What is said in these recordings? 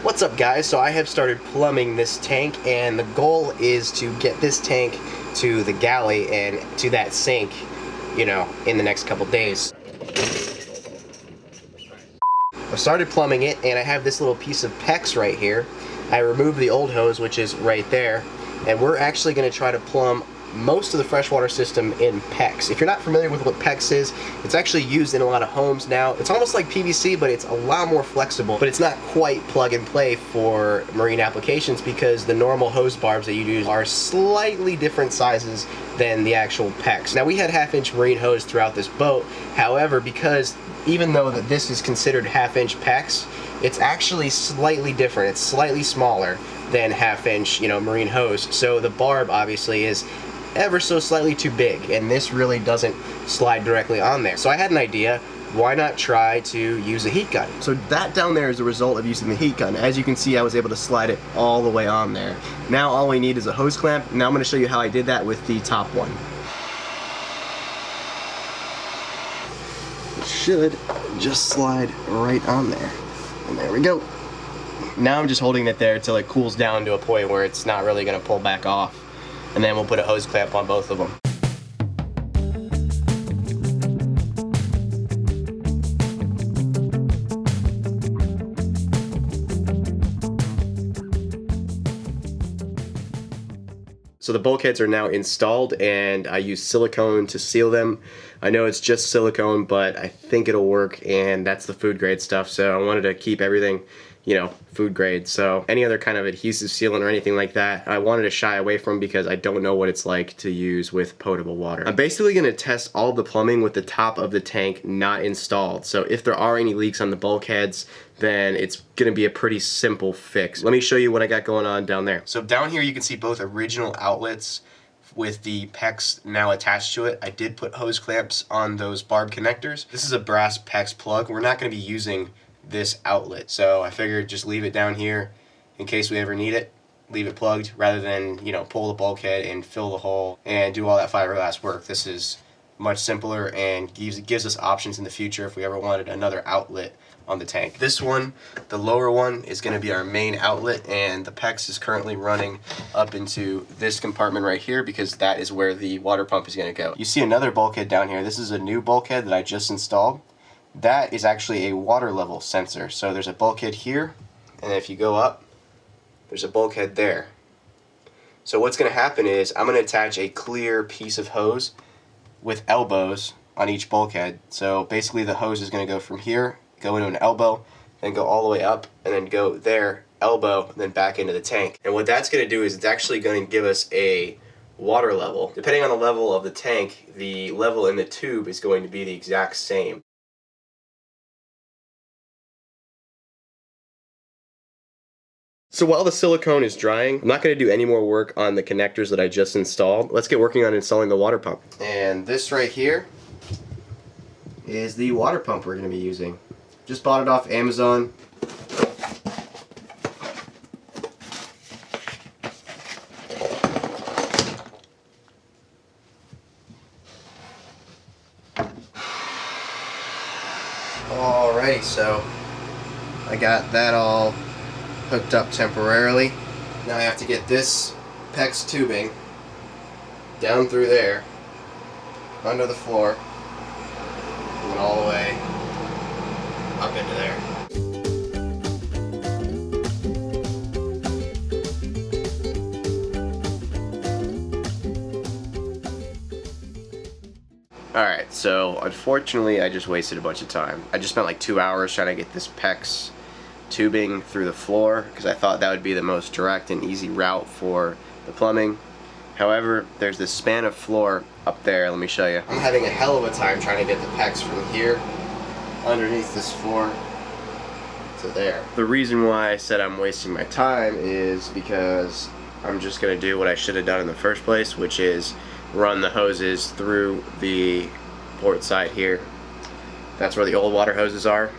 What's up, guys? So I have started plumbing this tank, and the goal is to get this tank to the galley and to that sink, you know, in the next couple days. I started plumbing it, and I have this little piece of PEX right here. I removed the old hose, which is right there, and we're actually going to try to plumb most of the freshwater system in PEX. If you're not familiar with what PEX is, it's actually used in a lot of homes now. It's almost like PVC, but it's a lot more flexible, but it's not quite plug and play for marine applications because the normal hose barbs that you use are slightly different sizes than the actual PEX. Now, we had 1/2-inch marine hose throughout this boat. However, because even though that this is considered 1/2-inch PEX, it's actually slightly different. It's slightly smaller than 1/2-inch, marine hose. So the barb obviously is ever so slightly too big, and this really doesn't slide directly on there. So I had an idea. Why not try to use a heat gun? So that down there is the result of using the heat gun. As you can see, I was able to slide it all the way on there. Now all we need is a hose clamp. Now I'm going to show you how I did that with the top one. It should just slide right on there. And there we go. Now I'm just holding it there till it cools down to a point where it's not really going to pull back off. And then we'll put a hose clamp on both of them. So the bulkheads are now installed, and I use silicone to seal them. I know it's just silicone, but I think it'll work, and that's the food grade stuff. So I wanted to keep everything, food grade. So any other kind of adhesive sealant or anything like that, I wanted to shy away from because I don't know what it's like to use with potable water. I'm basically going to test all the plumbing with the top of the tank not installed. So if there are any leaks on the bulkheads, then it's going to be a pretty simple fix. Let me show you what I got going on down there. So down here you can see both original outlets with the PEX now attached to it. I did put hose clamps on those barb connectors. This is a brass PEX plug. We're not going to be using this outlet, so I figured just leave it down here in case we ever need it. Leave it plugged rather than pull the bulkhead and fill the hole and do all that fiberglass work. This is much simpler and gives us options in the future if we ever wanted another outlet on the tank. This one, the lower one, is going to be our main outlet, and the PEX is currently running up into this compartment right here because that is where the water pump is going to go. You see another bulkhead down here. This is a new bulkhead that I just installed. That is actually a water level sensor. So there's a bulkhead here, and if you go up, there's a bulkhead there. So what's going to happen is I'm going to attach a clear piece of hose with elbows on each bulkhead. So basically the hose is going to go from here, go into an elbow, then go all the way up, and then go there, elbow, and then back into the tank. And what that's going to do is it's actually going to give us a water level. Depending on the level of the tank, the level in the tube is going to be the exact same. So while the silicone is drying, I'm not going to do any more work on the connectors that I just installed. Let's get working on installing the water pump. And this right here is the water pump we're going to be using. Just bought it off Amazon. Alrighty, so I got that all hooked up temporarily. Now I have to get this PEX tubing down through there, under the floor, and all the way up into there. Alright, so unfortunately I just wasted a bunch of time. I just spent like 2 hours trying to get this PEX tubing through the floor because I thought that would be the most direct and easy route for the plumbing. However, there's this span of floor up there. Let me show you. I'm having a hell of a time trying to get the PEX from here underneath this floor to there. The reason why I said I'm wasting my time is because I'm just going to do what I should have done in the first place, which is run the hoses through the port side here. That's where the old water hoses are,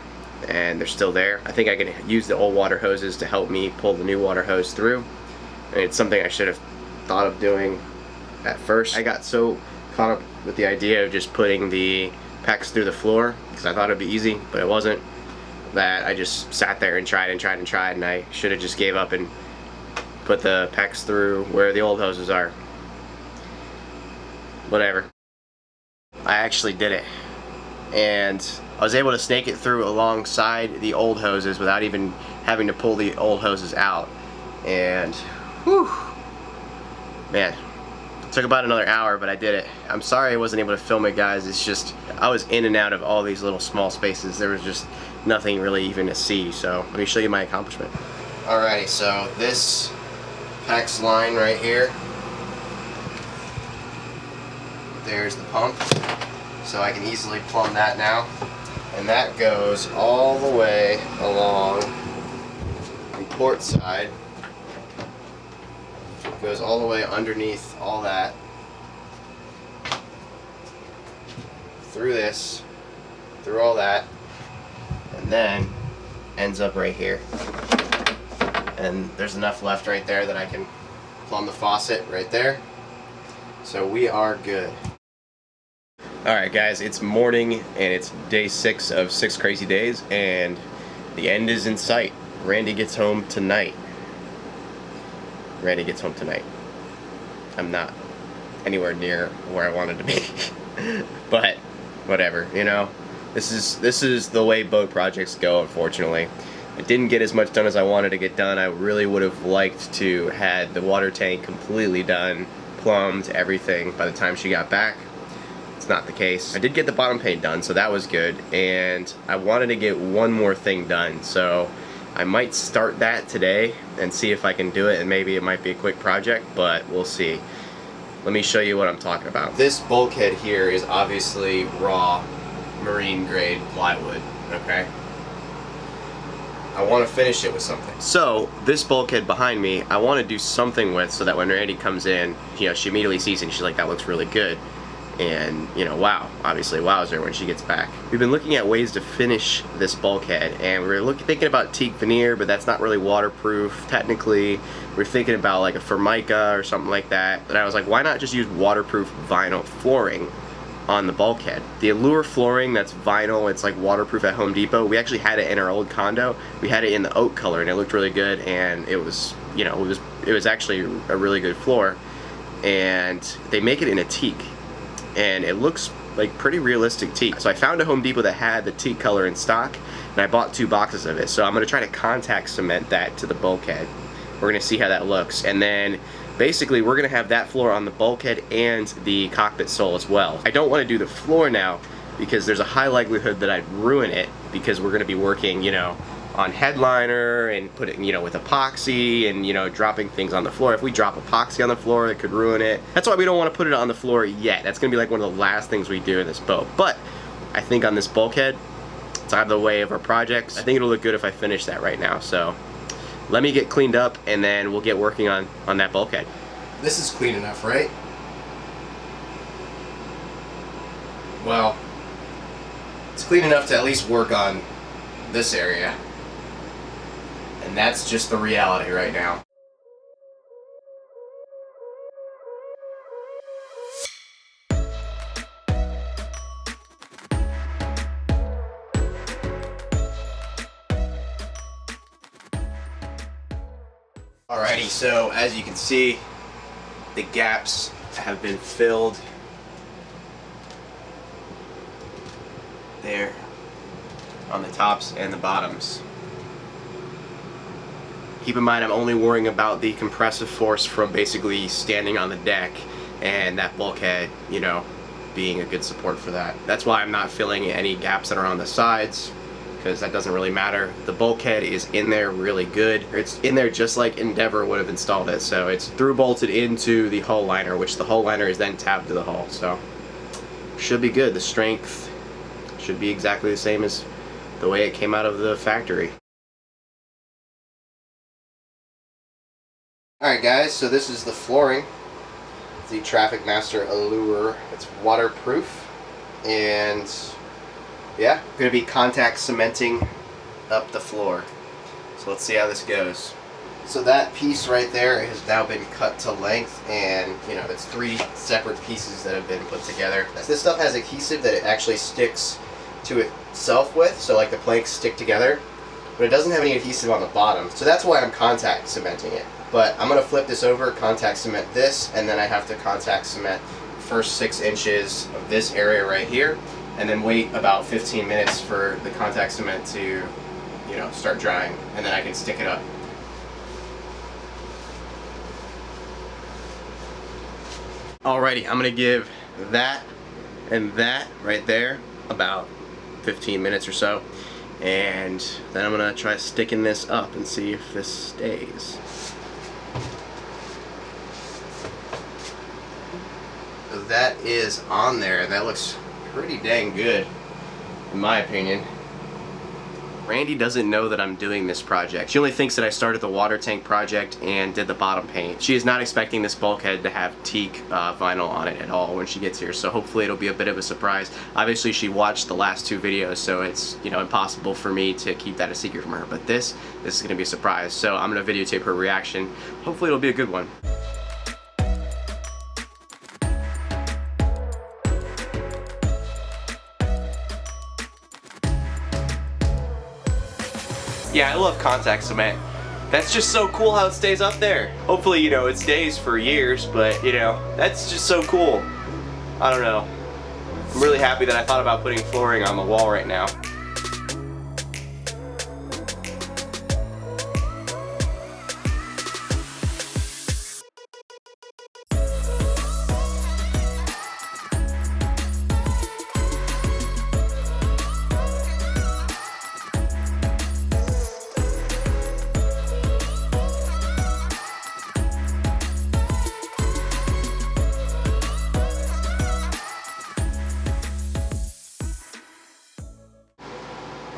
and they're still there. I think I can use the old water hoses to help me pull the new water hose through, and it's something I should have thought of doing at first. I got so caught up with the idea of just putting the PEX through the floor because I thought it'd be easy, but it wasn't. that I just sat there and tried and tried and tried, and I should have just gave up and put the PEX through where the old hoses are. Whatever. I actually did it, and I was able to snake it through alongside the old hoses without even having to pull the old hoses out. And whew, man, it took about another hour, but I did it. I'm sorry I wasn't able to film it, guys. It's just I was in and out of all these little small spaces. There was just nothing really even to see. So let me show you my accomplishment. Alrighty, so this PEX line right here, there's the pump, so I can easily plumb that now, and that goes all the way along the port side, goes all the way underneath all that, through this, through all that, and then ends up right here. And there's enough left right there that I can plumb the faucet right there. So we are good. Alright guys, it's morning and it's day 6 of 6 crazy days, and the end is in sight. Randy gets home tonight. Randy gets home tonight. I'm not anywhere near where I wanted to be. But whatever, you know. This is the way boat projects go, unfortunately. I didn't get as much done as I wanted to get done. I really would have liked to had the water tank completely done, plumbed, everything by the time she got back. It's not the case. I did get the bottom paint done, so that was good, and I wanted to get one more thing done, so I might start that today and see if I can do it, and maybe it might be a quick project, but we'll see. Let me show you what I'm talking about. This bulkhead here is obviously raw marine grade plywood, okay? I want to finish it with something. So this bulkhead behind me, I want to do something with, so that when Randy comes in, you know, she immediately sees it and she's like, that looks really good. And, you know, wow, obviously wows her when she gets back. We've been looking at ways to finish this bulkhead, and we're thinking about teak veneer, but that's not really waterproof technically. We're thinking about like a Formica or something like that. And I was like, why not just use waterproof vinyl flooring on the bulkhead? The Allure flooring that's vinyl, it's like waterproof at Home Depot. We actually had it in our old condo. We had it in the oak color, and it looked really good, and it was, you know, it was actually a really good floor. And they make it in a teak, and it looks like pretty realistic teak. So I found a Home Depot that had the teak color in stock, and I bought 2 boxes of it. So I'm going to try to contact cement that to the bulkhead. We're going to see how that looks, and then basically we're going to have that floor on the bulkhead and the cockpit sole as well. I don't want to do the floor now because there's a high likelihood that I'd ruin it, because we're going to be working, you know, on headliner and putting, you know, with epoxy and, you know, dropping things on the floor. If we drop epoxy on the floor, it could ruin it. That's why we don't want to put it on the floor yet. That's going to be like one of the last things we do in this boat. But I think on this bulkhead, it's out of the way of our projects. I think it'll look good if I finish that right now. So let me get cleaned up, and then we'll get working on that bulkhead. This is clean enough, right? Well, it's clean enough to at least work on this area. And that's just the reality right now. Alrighty, so as you can see, the gaps have been filled there on the tops and the bottoms. Keep in mind, I'm only worrying about the compressive force from basically standing on the deck, and that bulkhead, you know, being a good support for that. That's why I'm not filling any gaps that are on the sides, because that doesn't really matter. The bulkhead is in there really good. It's in there just like Endeavor would have installed it. So it's through bolted into the hull liner, which the hull liner is then tabbed to the hull. So should be good. The strength should be exactly the same as the way it came out of the factory. Alright guys, so this is the flooring. It's the Traffic Master Allure. It's waterproof, and yeah, I'm going to be contact cementing up the floor. So let's see how this goes. So that piece right there has now been cut to length, and you know, it's 3 separate pieces that have been put together. This stuff has adhesive that it actually sticks to it itself with, so like the planks stick together, but it doesn't have any adhesive on the bottom, so that's why I'm contact cementing it. But I'm going to flip this over, contact cement this, and then I have to contact cement the first 6 inches of this area right here, and then wait about 15 minutes for the contact cement to, you know, start drying, and then I can stick it up. Alrighty, I'm gonna give that and that right there about 15 minutes or so, and then I'm gonna try sticking this up and see if this stays. So that is on there. That looks pretty dang good, in my opinion. Randi doesn't know that I'm doing this project. She only thinks that I started the water tank project and did the bottom paint. She is not expecting this bulkhead to have teak vinyl on it at all when she gets here, so hopefully it'll be a bit of a surprise. Obviously she watched the last 2 videos, so it's, you know, impossible for me to keep that a secret from her, but this is going to be a surprise, so I'm going to videotape her reaction. Hopefully it'll be a good one. Yeah, I love contact cement. That's just so cool how it stays up there. Hopefully, you know, it stays for years, but, you know, that's just so cool. I don't know. I'm really happy that I thought about putting flooring on the wall right now.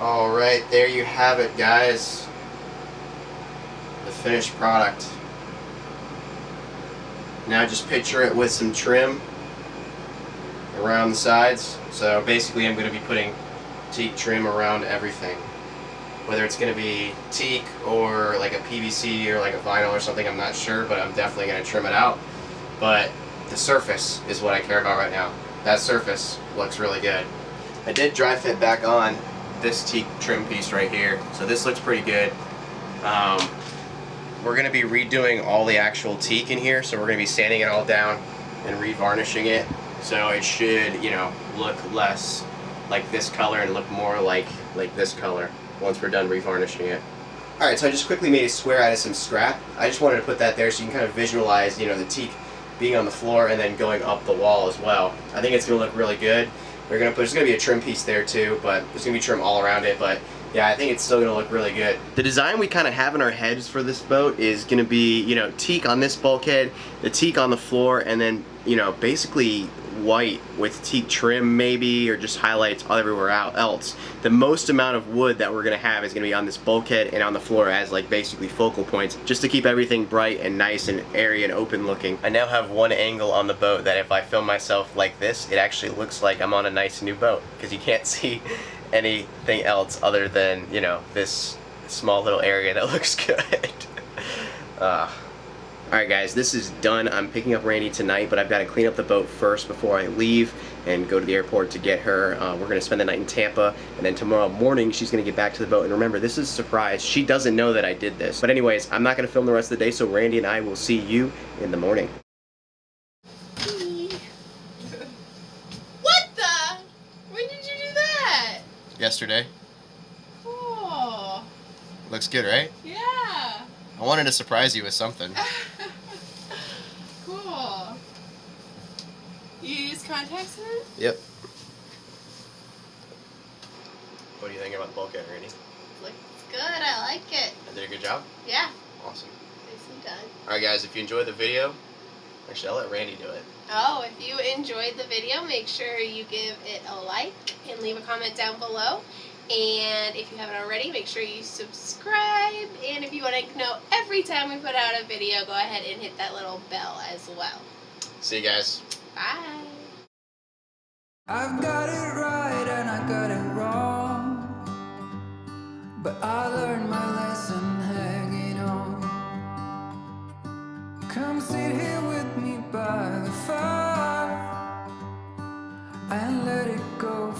Alright, there you have it, guys. The finished product. Now just picture it with some trim around the sides. So basically I'm going to be putting teak trim around everything. Whether it's going to be teak or like a PVC or like a vinyl or something, I'm not sure, but I'm definitely going to trim it out. But the surface is what I care about right now. That surface looks really good. I did dry fit back on this teak trim piece right here, so this looks pretty good. We're going to be redoing all the actual teak in here, so we're going to be sanding it all down and revarnishing it, so it should, you know, look less like this color and look more like this color once we're done revarnishing it. Alright, so I just quickly made a square out of some scrap. I just wanted to put that there so you can kind of visualize, you know, the teak being on the floor and then going up the wall as well. I think it's going to look really good. There's going to be a trim piece there too, but there's going to be trim all around it, but yeah, I think it's still going to look really good. The design we kind of have in our heads for this boat is going to be, you know, teak on this bulkhead, the teak on the floor, and then, you know, basically white with teak trim maybe, or just highlights everywhere else. The most amount of wood that we're going to have is going to be on this bulkhead and on the floor as like basically focal points, just to keep everything bright and nice and airy and open looking. I now have one angle on the boat that if I film myself like this, it actually looks like I'm on a nice new boat, because you can't see anything else other than, you know, this small little area that looks good. Alright guys, this is done. I'm picking up Randi tonight, but I've got to clean up the boat first before I leave and go to the airport to get her. We're going to spend the night in Tampa, and then tomorrow morning she's going to get back to the boat. And remember, this is a surprise. She doesn't know that I did this. But anyways, I'm not going to film the rest of the day, so Randi and I will see you in the morning. What the? When did you do that? Yesterday. Cool. Looks good, right? Yeah. I wanted to surprise you with something. Cool. You use contact cement? Yep. What do you think about the bulkhead, Randi? Looks good. I like it. I did a good job? Yeah. Awesome. Nicely done. Alright guys, if you enjoyed the video, actually I'll let Randi do it. Oh, if you enjoyed the video, make sure you give it a like and leave a comment down below. And if you haven't already, make sure you subscribe. And if you want to know every time we put out a video, go ahead and hit that little bell as well. See you guys. Bye. I've got it right and I got it wrong, but I learned my lesson hanging on. Come sit here with me by the fire and let it go.